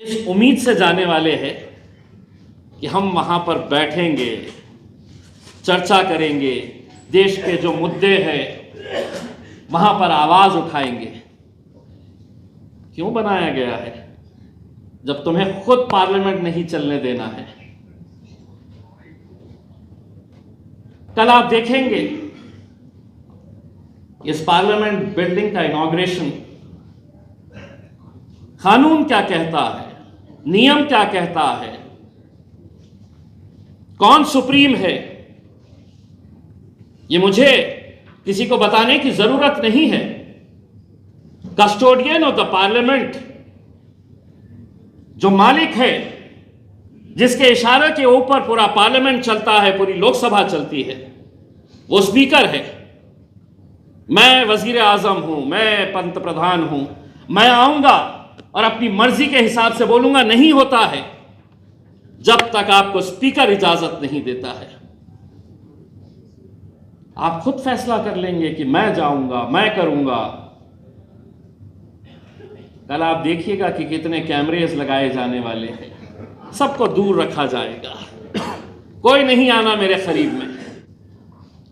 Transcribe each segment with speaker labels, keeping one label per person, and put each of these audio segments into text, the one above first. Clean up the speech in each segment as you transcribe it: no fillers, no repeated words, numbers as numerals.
Speaker 1: इस उम्मीद से जाने वाले हैं कि हम वहाँ पर बैठेंगे, चर्चा करेंगे, देश के जो मुद्दे हैं वहाँ पर आवाज़ उठाएंगे। क्यों बनाया गया है जब तुम्हें खुद पार्लियामेंट नहीं चलने देना है? कल आप देखेंगे इस पार्लियामेंट बिल्डिंग का इनॉग्रेशन, कानून क्या कहता है, नियम क्या कहता है, कौन सुप्रीम है, ये मुझे किसी को बताने की जरूरत नहीं है। कस्टोडियन ऑफ द पार्लियामेंट, जो मालिक है, जिसके इशारे के ऊपर पूरा पार्लियामेंट चलता है, पूरी लोकसभा चलती है, वो स्पीकर है। मैं वजीर आजम हूं, मैं पंत प्रधान हूं, मैं आऊंगा और अपनी मर्जी के हिसाब से बोलूंगा। नहीं होता है जब तक आपको स्पीकर इजाजत नहीं देता है। आप खुद फैसला कर लेंगे कि मैं जाऊंगा, मैं करूंगा। कल आप देखिएगा कि कितने कैमरेज लगाए जाने वाले हैं, सबको दूर रखा जाएगा, कोई नहीं आना मेरे करीब में।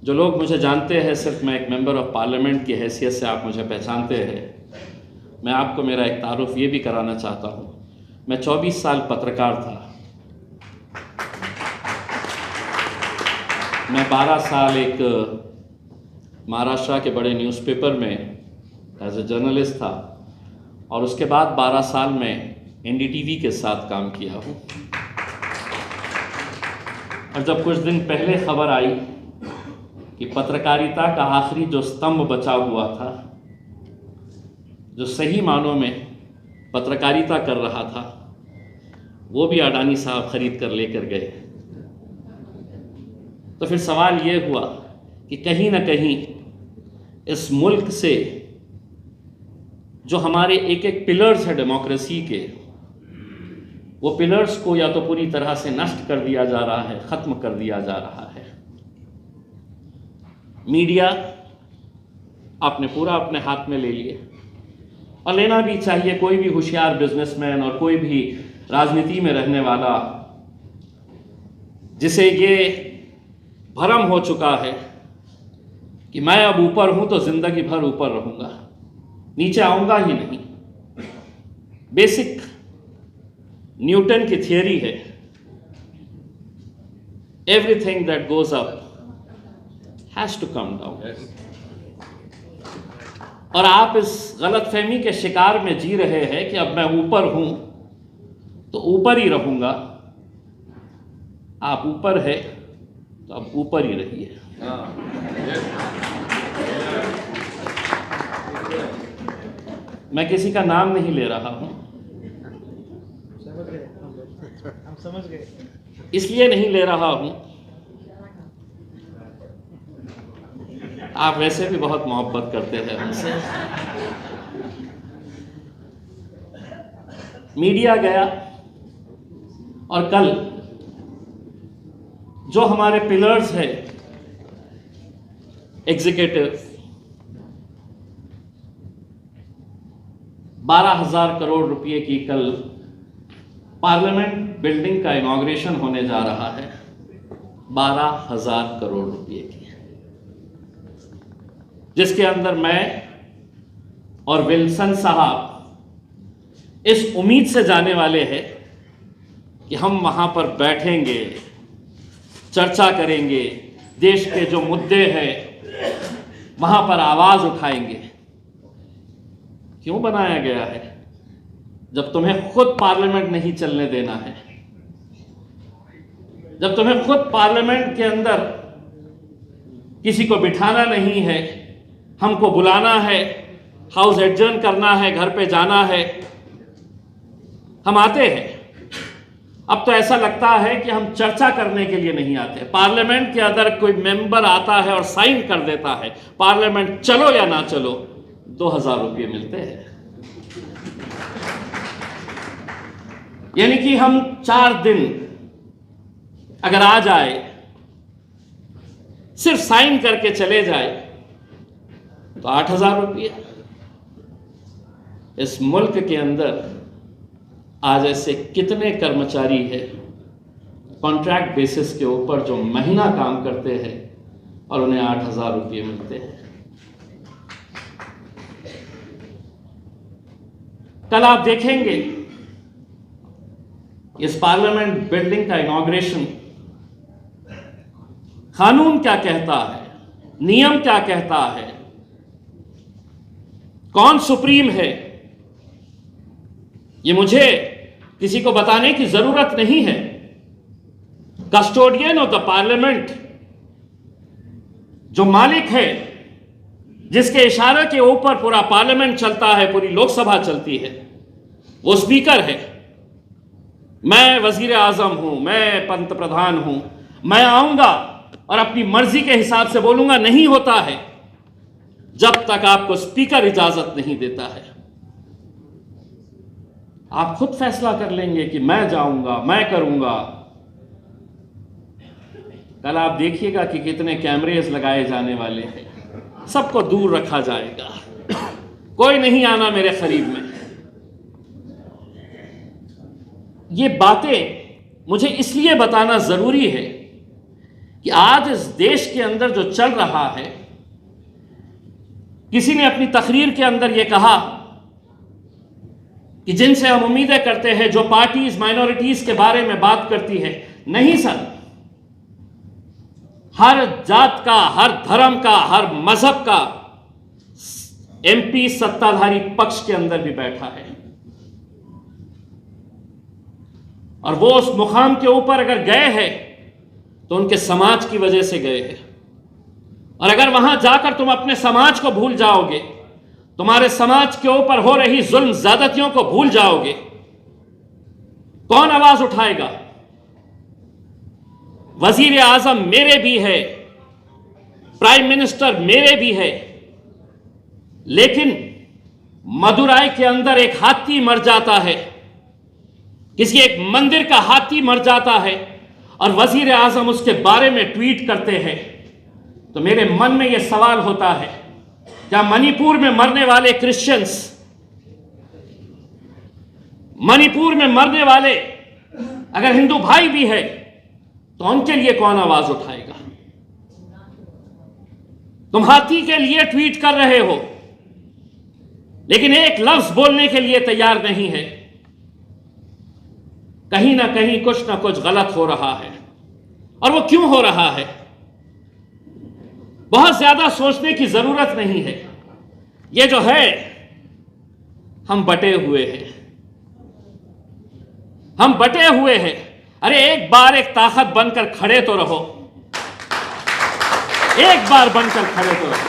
Speaker 1: जो लोग मुझे जानते हैं, सिर्फ मैं एक मेंबर ऑफ पार्लियामेंट की हैसियत से आप मुझे पहचानते हैं। मैं आपको मेरा एक तारुफ ये भी कराना चाहता हूँ। मैं 24 साल पत्रकार था। मैं 12 साल एक महाराष्ट्र के बड़े न्यूज़पेपर में एज ए जर्नलिस्ट था और उसके बाद 12 साल में एनडीटीवी के साथ काम किया हूँ। और जब कुछ दिन पहले खबर आई कि पत्रकारिता का आखिरी जो स्तंभ बचा हुआ था, जो सही मानों में पत्रकारिता कर रहा था, वो भी अडानी साहब खरीद कर लेकर गए, तो फिर सवाल ये हुआ कि कहीं ना कहीं इस मुल्क से जो हमारे एक एक पिलर्स है डेमोक्रेसी के, वो पिलर्स को या तो पूरी तरह से नष्ट कर दिया जा रहा है, ख़त्म कर दिया जा रहा है। मीडिया आपने पूरा अपने हाथ में ले लिए, और लेना भी चाहिए। कोई भी होशियार बिजनेसमैन और कोई भी राजनीति में रहने वाला, जिसे ये भरम हो चुका है कि मैं अब ऊपर हूं तो जिंदगी भर ऊपर रहूंगा, नीचे आऊंगा ही नहीं। बेसिक न्यूटन की थियरी है, everything that goes up has to come down. और आप इस गलतफहमी के शिकार में जी रहे हैं कि अब मैं ऊपर हूं तो ऊपर ही रहूंगा। आप ऊपर है तो अब ऊपर ही रहिए। मैं किसी का नाम नहीं ले रहा हूं,
Speaker 2: हम समझ गए।
Speaker 1: इसलिए नहीं ले रहा हूं, आप वैसे भी बहुत मोहब्बत करते हैं हमसे। मीडिया गया और कल जो हमारे पिलर्स है एग्जीक्यूटिव, 12,000 करोड़ रुपए की कल पार्लियामेंट बिल्डिंग का इनॉग्रेशन होने जा रहा है। 12,000 करोड़ रुपए की, जिसके अंदर मैं और विल्सन साहब इस उम्मीद से जाने वाले हैं कि हम वहां पर बैठेंगे, चर्चा करेंगे, देश के जो मुद्दे हैं वहां पर आवाज उठाएंगे। क्यों बनाया गया है जब तुम्हें खुद पार्लियामेंट नहीं चलने देना है? जब तुम्हें खुद पार्लियामेंट के अंदर किसी को बिठाना नहीं है, हमको बुलाना है, हाउस एडजर्न करना है, घर पे जाना है, हम आते हैं। अब तो ऐसा लगता है कि हम चर्चा करने के लिए नहीं आते। पार्लियामेंट के अंदर कोई मेंबर आता है और साइन कर देता है, पार्लियामेंट चलो या ना चलो, 2,000 रुपये मिलते हैं। यानी कि हम 4 दिन अगर आ जाए, सिर्फ साइन करके चले जाए, तो 8,000 रुपये। इस मुल्क के अंदर आज ऐसे कितने कर्मचारी हैं कॉन्ट्रैक्ट बेसिस के ऊपर जो महीना काम करते हैं और उन्हें 8,000 रुपये मिलते हैं। कल आप देखेंगे इस पार्लियामेंट बिल्डिंग का इनॉग्रेशन, कानून क्या कहता है, नियम क्या कहता है, कौन सुप्रीम है, ये मुझे किसी को बताने की जरूरत नहीं है। कस्टोडियन ऑफ द पार्लियामेंट, जो मालिक है, जिसके इशारे के ऊपर पूरा पार्लियामेंट चलता है, पूरी लोकसभा चलती है, वो स्पीकर है। मैं वजीर आजम हूं, मैं पंत प्रधान हूं, मैं आऊंगा और अपनी मर्जी के हिसाब से बोलूंगा, नहीं होता है जब तक आपको स्पीकर इजाजत नहीं देता है। आप खुद फैसला कर लेंगे कि मैं जाऊंगा, मैं करूंगा। कल आप देखिएगा कि कितने कैमरेज लगाए जाने वाले हैं, सबको दूर रखा जाएगा, कोई नहीं आना मेरे करीब में। ये बातें मुझे इसलिए बताना जरूरी है कि आज इस देश के अंदर जो चल रहा है, किसी ने अपनी तकरीर के अंदर यह कहा कि जिनसे हम उम्मीदें करते हैं, जो पार्टीज माइनॉरिटीज के बारे में बात करती है, नहीं सर, हर जात का, हर धर्म का, हर मजहब का एमपी सत्ताधारी पक्ष के अंदर भी बैठा है और वो उस मुकाम के ऊपर अगर गए हैं तो उनके समाज की वजह से गए हैं। और अगर वहां जाकर तुम अपने समाज को भूल जाओगे, तुम्हारे समाज के ऊपर हो रही जुल्म ज्यादतियों को भूल जाओगे, कौन आवाज उठाएगा? वजीर आजम मेरे भी है, प्राइम मिनिस्टर मेरे भी है, लेकिन मदुराई के अंदर एक हाथी मर जाता है, किसी एक मंदिर का हाथी मर जाता है और वजीर आजम उसके बारे में ट्वीट करते हैं, तो मेरे मन में यह सवाल होता है, क्या मणिपुर में मरने वाले क्रिश्चियंस, मणिपुर में मरने वाले अगर हिंदू भाई भी है तो उनके लिए कौन आवाज उठाएगा? तुम हाथी के लिए ट्वीट कर रहे हो लेकिन एक लफ्ज बोलने के लिए तैयार नहीं है। कहीं ना कहीं कुछ ना कुछ गलत हो रहा है। और वो क्यों हो रहा है, बहुत ज्यादा सोचने की जरूरत नहीं है। ये जो है, हम बटे हुए हैं, हम बटे हुए हैं। अरे एक बार एक ताकत बनकर खड़े तो रहो, एक बार बनकर खड़े तो रहो।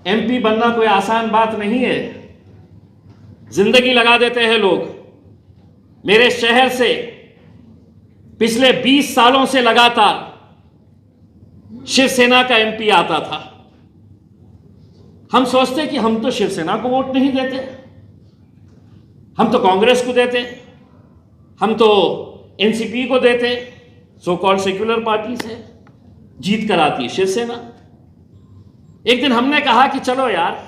Speaker 1: एमपी बनना कोई आसान बात नहीं है, जिंदगी लगा देते हैं लोग। मेरे शहर से पिछले 20 सालों से लगातार शिवसेना का एमपी आता था। हम सोचते कि हम तो शिवसेना को वोट नहीं देते, हम तो कांग्रेस को देते, हम तो एनसीपी को देते, सो कॉल्ड सेक्युलर पार्टी से जीत कर आती है शिवसेना। एक दिन हमने कहा कि चलो यार,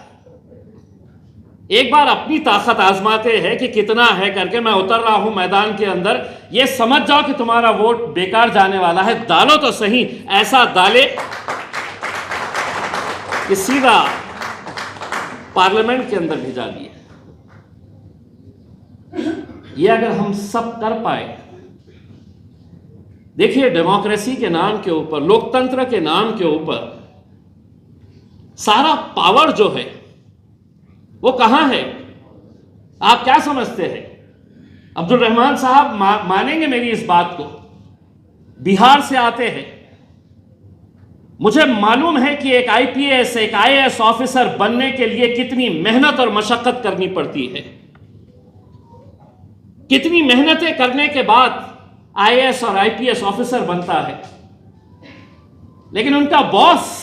Speaker 1: एक बार अपनी ताकत आजमाते हैं कि कितना है करके। मैं उतर रहा हूं मैदान के अंदर, ये समझ जाओ कि तुम्हारा वोट बेकार जाने वाला है, डालो तो सही, ऐसा डाले कि सीधा पार्लियामेंट के अंदर भिजा दिए। ये अगर हम सब कर पाए, देखिए डेमोक्रेसी के नाम के ऊपर, लोकतंत्र के नाम के ऊपर सारा पावर जो है वो कहां है? आप क्या समझते हैं? अब्दुल रहमान साहब मानेंगे मेरी इस बात को, बिहार से आते हैं। मुझे मालूम है कि एक आईपीएस, एक आईएएस ऑफिसर बनने के लिए कितनी मेहनत और मशक्कत करनी पड़ती है, कितनी मेहनतें करने के बाद आईएएस और आईपीएस ऑफिसर बनता है। लेकिन उनका बॉस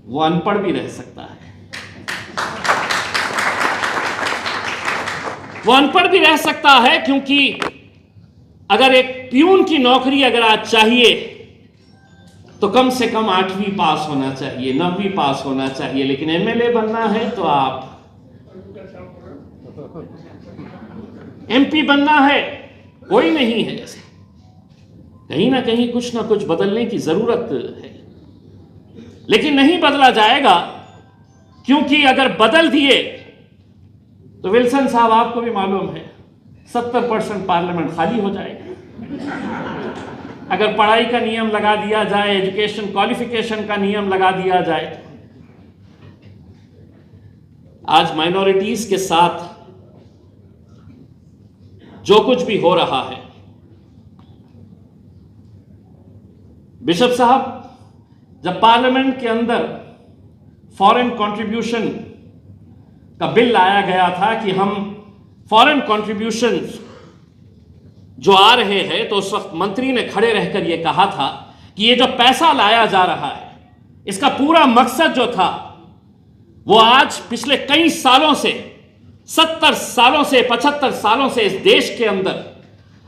Speaker 1: वो अनपढ़ भी रह सकता है, वो अनपढ़ भी रह सकता है, क्योंकि अगर एक प्यून की नौकरी अगर आज चाहिए तो कम से कम 8वीं पास होना चाहिए, 9वीं पास होना चाहिए, लेकिन एमएलए बनना है तो आप, एमपी बनना है, कोई नहीं है ऐसे। कहीं ना कहीं कुछ ना कुछ बदलने की जरूरत है, लेकिन नहीं बदला जाएगा, क्योंकि अगर बदल दिए तो विल्सन साहब आपको भी मालूम है 70% पार्लियामेंट खाली हो जाएगा। अगर पढ़ाई का नियम लगा दिया जाए, एजुकेशन क्वालिफिकेशन का नियम लगा दिया जाए, आज माइनॉरिटीज के साथ जो कुछ भी हो रहा है, बिशप साहब, जब पार्लियामेंट के अंदर फॉरेन कंट्रीब्यूशन का बिल लाया गया था कि हम फॉरेन कंट्रीब्यूशन जो आ रहे हैं, तो उस वक्त मंत्री ने खड़े रहकर यह कहा था कि ये जो पैसा लाया जा रहा है, इसका पूरा मकसद जो था वो आज पिछले कई सालों से, 70 सालों से, 75 सालों से इस देश के अंदर,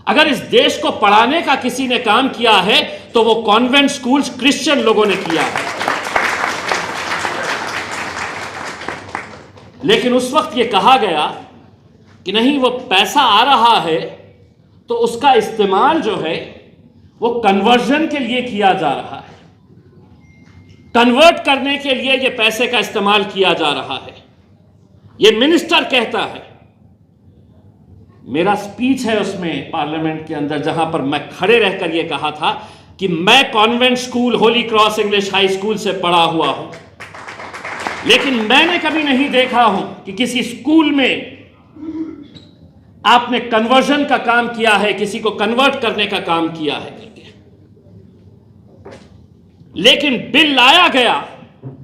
Speaker 1: अगर इस देश को पढ़ाने का किसी ने काम किया है तो वो कॉन्वेंट स्कूल्स क्रिश्चियन लोगों ने किया है। लेकिन उस वक्त ये कहा गया कि नहीं, वो पैसा आ रहा है तो उसका इस्तेमाल जो है वो कन्वर्जन के लिए किया जा रहा है, कन्वर्ट करने के लिए ये पैसे का इस्तेमाल किया जा रहा है। ये मिनिस्टर कहता है, मेरा स्पीच है उसमें पार्लियामेंट के अंदर, जहां पर मैं खड़े रहकर यह कहा था कि मैं convent school Holi cross English high school से पढ़ा हुआ हूं, लेकिन मैंने कभी नहीं देखा हूं कि किसी स्कूल में आपने कन्वर्जन का काम किया है, किसी को कन्वर्ट करने का काम किया है। लेकिन बिल लाया गया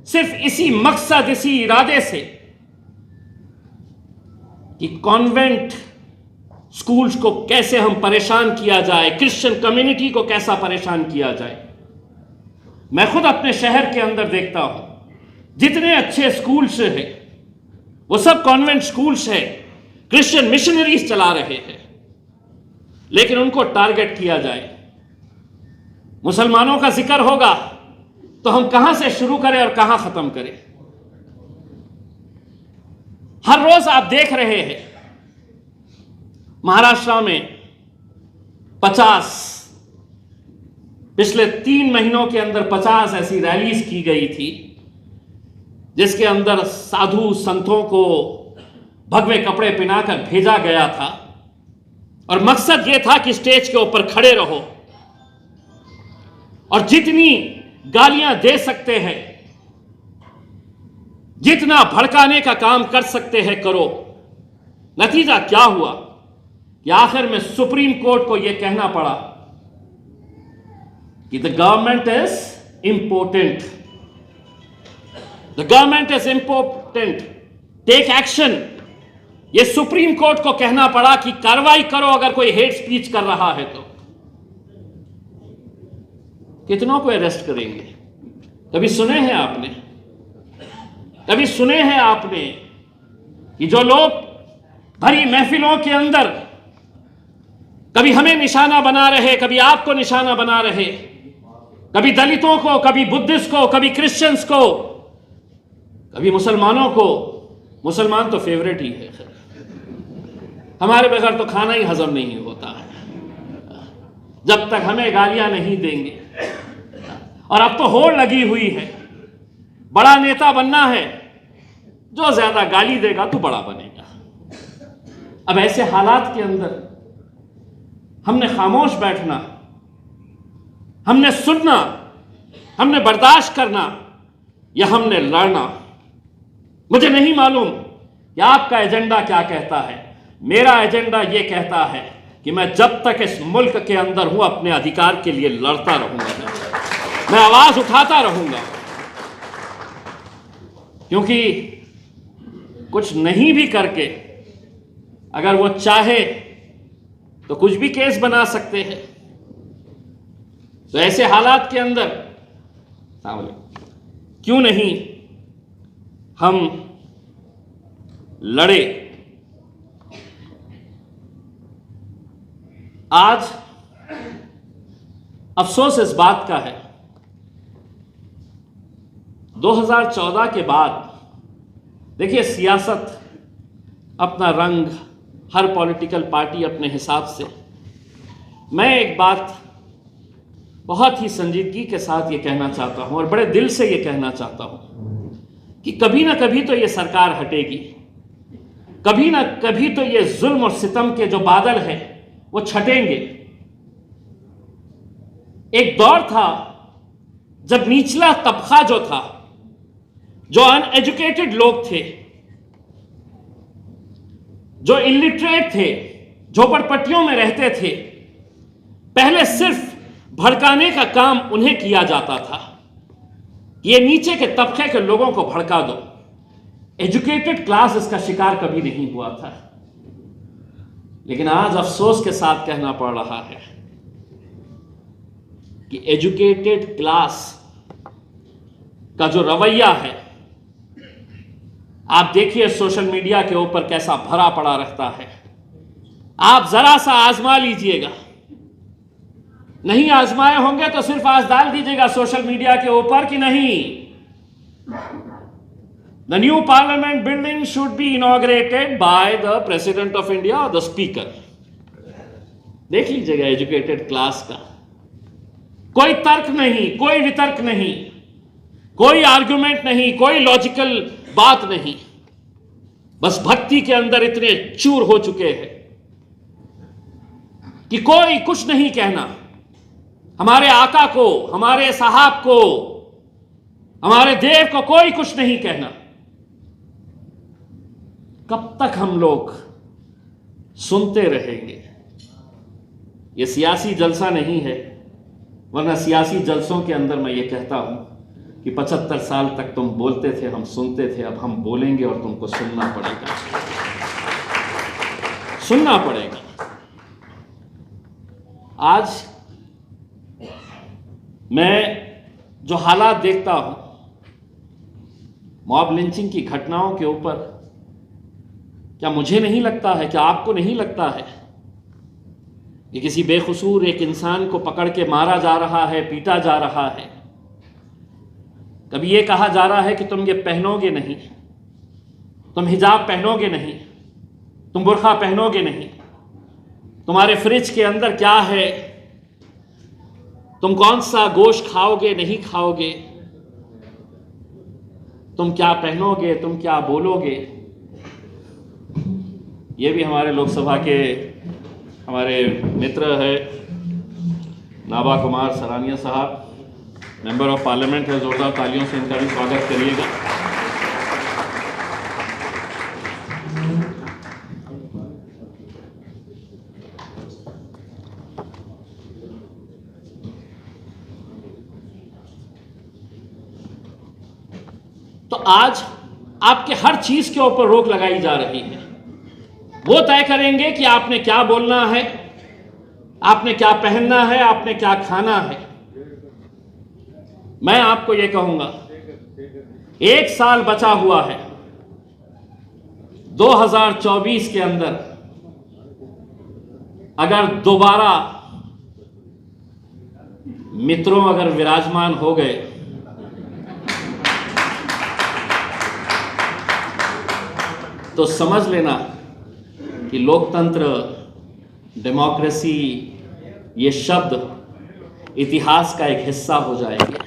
Speaker 1: सिर्फ इसी मकसद, इसी इरादे से कि कॉन्वेंट स्कूल्स को कैसे हम परेशान किया जाए, क्रिश्चियन कम्युनिटी को कैसा परेशान किया जाए। मैं खुद अपने शहर के अंदर देखता हूं, जितने अच्छे स्कूल्स हैं वो सब कॉन्वेंट स्कूल्स हैं, क्रिश्चियन मिशनरीज चला रहे हैं, लेकिन उनको टारगेट किया जाए। मुसलमानों का जिक्र होगा तो हम कहां से शुरू करें और कहां खत्म करें। हर रोज आप देख रहे हैं महाराष्ट्र में 50, पिछले 3 महीनों के अंदर 50 ऐसी रैलीज की गई थी जिसके अंदर साधु संतों को भगवे कपड़े पहनाकर भेजा गया था, और मकसद यह था कि स्टेज के ऊपर खड़े रहो और जितनी गालियां दे सकते हैं, जितना भड़काने का काम कर सकते हैं करो। नतीजा क्या हुआ कि आखिर में सुप्रीम कोर्ट को यह कहना पड़ा कि the government is important, the government is important, take action. यह सुप्रीम कोर्ट को कहना पड़ा कि कार्रवाई करो अगर कोई हेट स्पीच कर रहा है तो। कितनों को अरेस्ट करेंगे? कभी सुने हैं आपने, कभी सुने हैं आपने कि जो लोग भरी महफिलों के अंदर कभी हमें निशाना बना रहे, कभी आपको निशाना बना रहे, कभी दलितों को, कभी बुद्धिस्ट को, कभी क्रिश्चियंस को, कभी मुसलमानों को। मुसलमान तो फेवरेट ही है, हमारे बगैर तो खाना ही हजम नहीं होता है जब तक हमें गालियां नहीं देंगे। और अब तो होड़ लगी हुई है, बड़ा नेता बनना है, जो ज्यादा गाली देगा तो बड़ा बनेगा। अब ऐसे हालात के अंदर हमने खामोश बैठना, हमने सुनना, हमने बर्दाश्त करना, या हमने लड़ना। मुझे नहीं मालूम कि आपका एजेंडा क्या कहता है। मेरा एजेंडा यह कहता है कि मैं जब तक इस मुल्क के अंदर हूं अपने अधिकार के लिए लड़ता रहूंगा, मैं आवाज उठाता रहूंगा, क्योंकि कुछ नहीं भी करके अगर वो चाहे तो कुछ भी केस बना सकते हैं। तो ऐसे हालात के अंदर क्यों नहीं हम लड़े। आज अफसोस इस बात का है 2014 के बाद देखिए, सियासत अपना रंग, हर पॉलिटिकल पार्टी अपने हिसाब से। मैं एक बात बहुत ही संजीदगी के साथ ये कहना चाहता हूं और बड़े दिल से ये कहना चाहता हूं कि कभी ना कभी तो ये सरकार हटेगी, कभी ना कभी तो ये जुल्म और सितम के जो बादल हैं वो छटेंगे। एक दौर था जब निचला तबका जो था, जो अनएजुकेटेड लोग थे, जो इलिटरेट थे, झोपड़पट्टियों में रहते थे, पहले सिर्फ भड़काने का काम उन्हें किया जाता था। ये नीचे के तबके के लोगों को भड़का दो। एजुकेटेड क्लास इसका शिकार कभी नहीं हुआ था। लेकिन आज अफसोस के साथ कहना पड़ रहा है कि एजुकेटेड क्लास का जो रवैया है, आप देखिए सोशल मीडिया के ऊपर कैसा भरा पड़ा रहता है। आप जरा सा आजमा लीजिएगा, नहीं आजमाए होंगे तो सिर्फ आज डाल दीजिएगा सोशल मीडिया के ऊपर कि नहीं, the new parliament building should be inaugurated by the president of India और द स्पीकर। देख लीजिएगा एजुकेटेड क्लास का कोई तर्क नहीं, कोई वितर्क नहीं, कोई आर्गुमेंट नहीं, कोई लॉजिकल बात नहीं। बस भक्ति के अंदर इतने चूर हो चुके हैं कि कोई कुछ नहीं कहना। हमारे आका को, हमारे साहब को, हमारे देव को कोई कुछ नहीं कहना। कब तक हम लोग सुनते रहेंगे? यह सियासी जलसा नहीं है, वरना सियासी जलसों के अंदर मैं ये कहता हूं कि 75 साल तक तुम बोलते थे, हम सुनते थे, अब हम बोलेंगे और तुमको सुनना पड़ेगा, सुनना पड़ेगा। आज मैं जो हालात देखता हूं, मॉब लिंचिंग की घटनाओं के ऊपर, क्या मुझे नहीं लगता है, क्या आपको नहीं लगता है कि किसी बेकसूर एक इंसान को पकड़ के मारा जा रहा है, पीटा जा रहा है? कभी ये कहा जा रहा है कि तुम ये पहनोगे नहीं, तुम हिजाब पहनोगे नहीं, तुम बुर्का पहनोगे नहीं, तुम्हारे फ्रिज के अंदर क्या है, तुम कौन सा गोश्त खाओगे नहीं खाओगे, तुम क्या पहनोगे, तुम क्या बोलोगे। ये भी हमारे लोकसभा के हमारे मित्र है नाबा कुमार सरानिया साहब, मेंबर ऑफ पार्लियामेंट है। जोरदार तालियों से इनका भी स्वागत करिएगा। तो आज आपके हर चीज के ऊपर रोक लगाई जा रही है। वो तय करेंगे कि आपने क्या बोलना है, आपने क्या पहनना है, आपने क्या खाना है। मैं आपको यह कहूंगा, 1 साल बचा हुआ है। 2024 के अंदर अगर दोबारा मित्रों अगर विराजमान हो गए तो समझ लेना कि लोकतंत्र, डेमोक्रेसी, ये शब्द इतिहास का एक हिस्सा हो जाएंगे,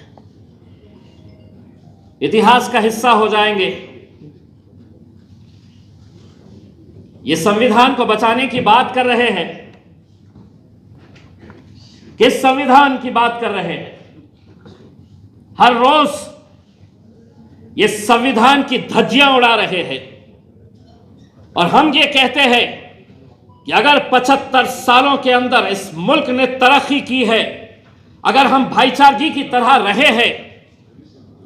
Speaker 1: इतिहास का हिस्सा हो जाएंगे। ये संविधान को बचाने की बात कर रहे हैं। किस संविधान की बात कर रहे हैं? हर रोज ये संविधान की धज्जियां उड़ा रहे हैं और हम ये कहते हैं कि अगर 75 सालों के अंदर इस मुल्क ने तरक्की की है, अगर हम भाईचारगी की तरह रहे हैं,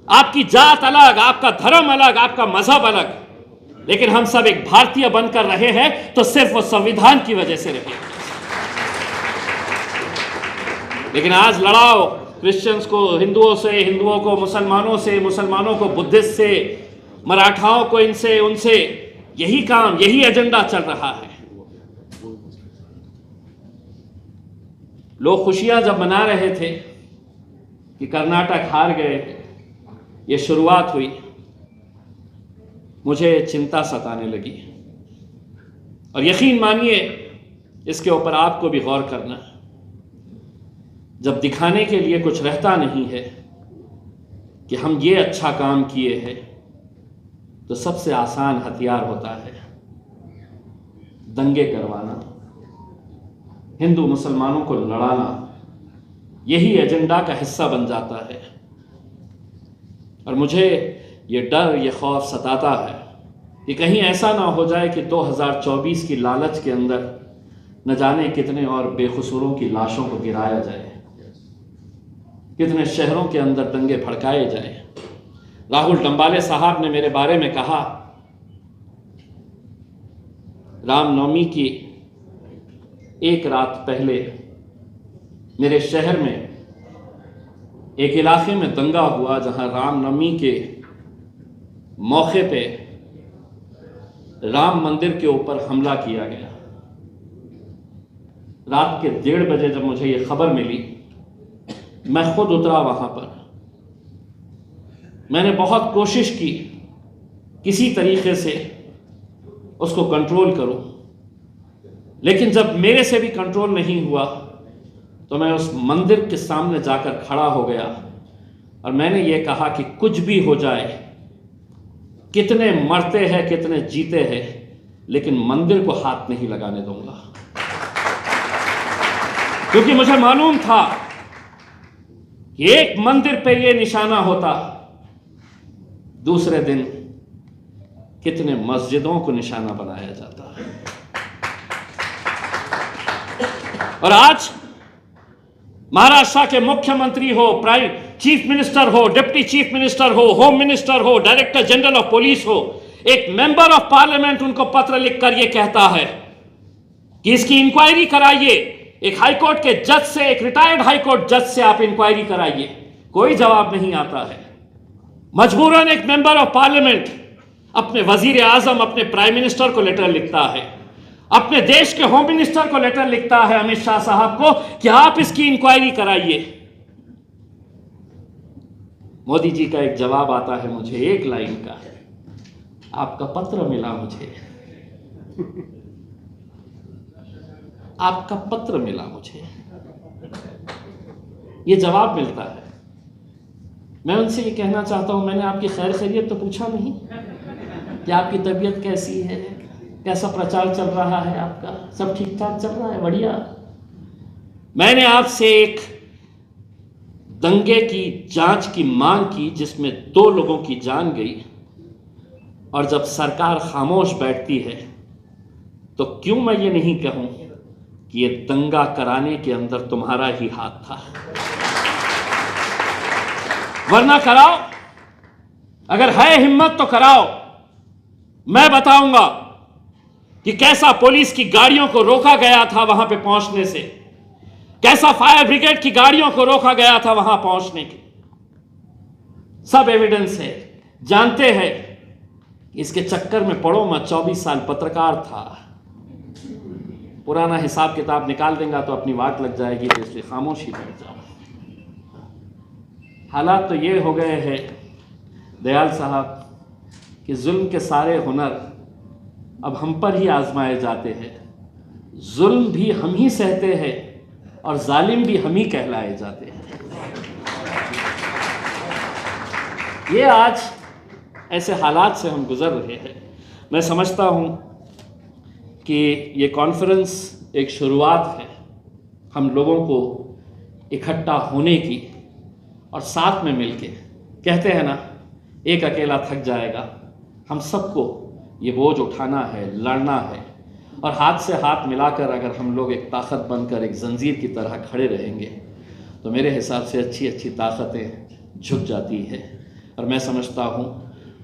Speaker 1: आपकी जात अलग, आपका धर्म अलग, आपका मजहब अलग, लेकिन हम सब एक भारतीय बनकर रहे हैं, तो सिर्फ वो संविधान की वजह से रहे। लेकिन आज लड़ाओ क्रिश्चियंस को हिंदुओं से, हिंदुओं को मुसलमानों से, मुसलमानों को बुद्धिस्ट से, मराठाओं को इनसे उनसे, यही काम, यही एजेंडा चल रहा है। लोग खुशियां जब मना रहे थे कि कर्नाटक हार गए ये शुरुआत हुई, मुझे चिंता सताने लगी। और यकीन मानिए, इसके ऊपर आपको भी गौर करना, जब दिखाने के लिए कुछ रहता नहीं है कि हम ये अच्छा काम किए हैं, तो सबसे आसान हथियार होता है दंगे करवाना, हिंदू मुसलमानों को लड़ाना। यही एजेंडा का हिस्सा बन जाता है। और मुझे ये डर, ये खौफ सताता है कि कहीं ऐसा ना हो जाए कि 2024 की लालच के अंदर न जाने कितने और बेकसूरों की लाशों को गिराया जाए, कितने शहरों के अंदर दंगे भड़काए जाए। राहुल डंबाले साहब ने मेरे बारे में कहा, रामनवमी की एक रात पहले मेरे शहर में एक इलाके में दंगा हुआ जहां रामनवमी के मौके पे राम मंदिर के ऊपर हमला किया गया। रात के 1:30 बजे जब मुझे ये खबर मिली, मैं खुद उतरा वहां पर। मैंने बहुत कोशिश की किसी तरीके से उसको कंट्रोल करूं, लेकिन जब मेरे से भी कंट्रोल नहीं हुआ तो मैं उस मंदिर के सामने जाकर खड़ा हो गया और मैंने ये कहा कि कुछ भी हो जाए, कितने मरते हैं कितने जीते हैं, लेकिन मंदिर को हाथ नहीं लगाने दूंगा। क्योंकि मुझे मालूम था कि एक मंदिर पे ये निशाना होता, दूसरे दिन कितने मस्जिदों को निशाना बनाया जाता। और आज महाराष्ट्र के मुख्यमंत्री हो, प्राइम चीफ मिनिस्टर हो, डिप्टी चीफ मिनिस्टर हो, होम मिनिस्टर हो, डायरेक्टर जनरल ऑफ पुलिस हो, एक मेंबर ऑफ पार्लियामेंट उनको पत्र लिखकर यह कहता है कि इसकी इंक्वायरी कराइए। एक हाईकोर्ट के जज से, एक रिटायर्ड हाईकोर्ट जज से आप इंक्वायरी कराइए, कोई जवाब नहीं आता है। मजबूरन एक मेंबर ऑफ पार्लियामेंट अपने वजीर आजम, अपने प्राइम मिनिस्टर को लेटर लिखता है, अपने देश के होम मिनिस्टर को लेटर लिखता है, अमित शाह साहब को, कि आप इसकी इंक्वायरी कराइए। मोदी जी का एक जवाब आता है मुझे, एक लाइन का, आपका पत्र मिला मुझे, आपका पत्र मिला मुझे, ये जवाब मिलता है। मैं उनसे ये कहना चाहता हूं, मैंने आपकी खैर खैरियत तो पूछा नहीं कि आपकी तबीयत कैसी है, कैसा प्रचार चल रहा है, आपका सब ठीक ठाक चल रहा है, बढ़िया। मैंने आपसे एक दंगे की जांच की मांग की जिसमें 2 लोगों की जान गई, और जब सरकार खामोश बैठती है तो क्यों मैं ये नहीं कहूं कि ये दंगा कराने के अंदर तुम्हारा ही हाथ था। वरना कराओ, अगर है हिम्मत तो कराओ। मैं बताऊंगा कि कैसा पुलिस की गाड़ियों को रोका गया था वहां पे पहुंचने से, कैसा फायर ब्रिगेड की गाड़ियों को रोका गया था वहां पहुंचने के। सब एविडेंस है, जानते हैं। इसके चक्कर में पड़ो मत। 24 साल पत्रकार था, पुराना हिसाब किताब निकाल देगा तो अपनी वाट लग जाएगी, तो इसलिए खामोश ही बैठ जाओ। हालात तो ये हो गए हैं दयाल साहब कि जुल्म के सारे हुनर अब हम पर ही आजमाए जाते हैं। जुल्म भी हम ही सहते हैं और जालिम भी हम ही कहलाए जाते हैं। ये आज ऐसे हालात से हम गुजर रहे हैं। मैं समझता हूँ कि ये कॉन्फ्रेंस एक शुरुआत है हम लोगों को इकट्ठा होने की, और साथ में मिलके, कहते हैं ना, एक अकेला थक जाएगा। हम सबको ये बोझ उठाना है, लड़ना है, और हाथ से हाथ मिलाकर अगर हम लोग एक ताकत बनकर एक जंजीर की तरह खड़े रहेंगे तो मेरे हिसाब से अच्छी अच्छी ताकतें झुक जाती है। और मैं समझता हूँ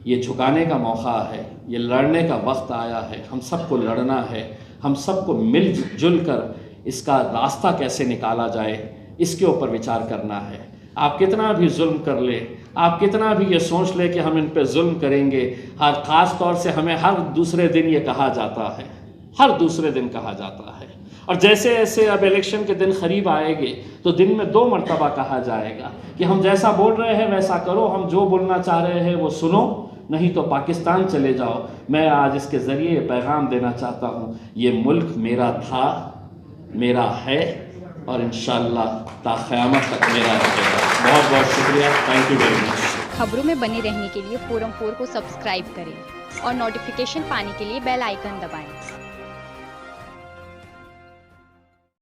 Speaker 1: ये झुकाने का मौका है, ये लड़ने का वक्त आया है। हम सबको लड़ना है, हम सबको मिलजुल कर इसका रास्ता कैसे निकाला जाए, इसके ऊपर विचार करना है। आप कितना भी जुल्म कर ले, आप कितना भी ये सोच ले कि हम इन पे जुल्म करेंगे, हर ख़ास तौर से हमें हर दूसरे दिन ये कहा जाता है, हर दूसरे दिन कहा जाता है, और जैसे जैसे अब इलेक्शन के दिन करीब आएंगे तो दिन में 2 मरतबा कहा जाएगा कि हम जैसा बोल रहे हैं वैसा करो, हम जो बोलना चाह रहे हैं वो सुनो, नहीं तो पाकिस्तान चले जाओ। मैं आज इसके ज़रिए पैगाम देना चाहता हूँ, ये मुल्क मेरा था, मेरा है और इंशाअल्लाह ता क़यामत तक मेरा रहेगा। बहुत बहुत शुक्रिया, थैंक यू वेरी मच।
Speaker 3: खबरों में बने रहने के लिए फोरम 4 को सब्सक्राइब करें और नोटिफिकेशन पाने के लिए बेल आइकन दबाएं।